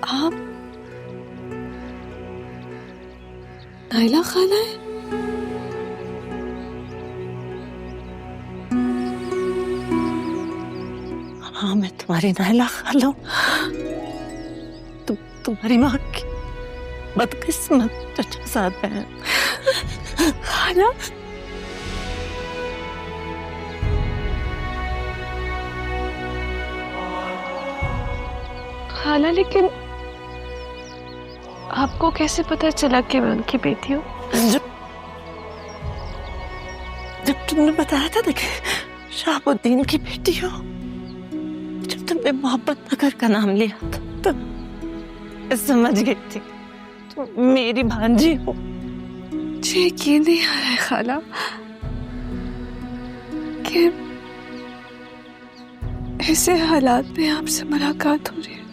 आप नाइला खाला है? हाँ, मैं तुम्हारी नाइला खाला हूँ। तुम्हारी माँ की बदकिस्मत चचाज़ाद बहन। खाला, खाला, लेकिन आपको कैसे पता चला कि मैं उनकी बेटी हूँ? जब तुमने बताया था देखे शहाबुद्दीन की बेटी हो, जब तुमने मोहब्बत नगर का नाम लिया तो मैं समझ गई थी तुम मेरी भांजी हो। मुझे यकीन नहीं आ रहा है खाला कि ऐसे हालात में आपसे मुलाकात हो रही है।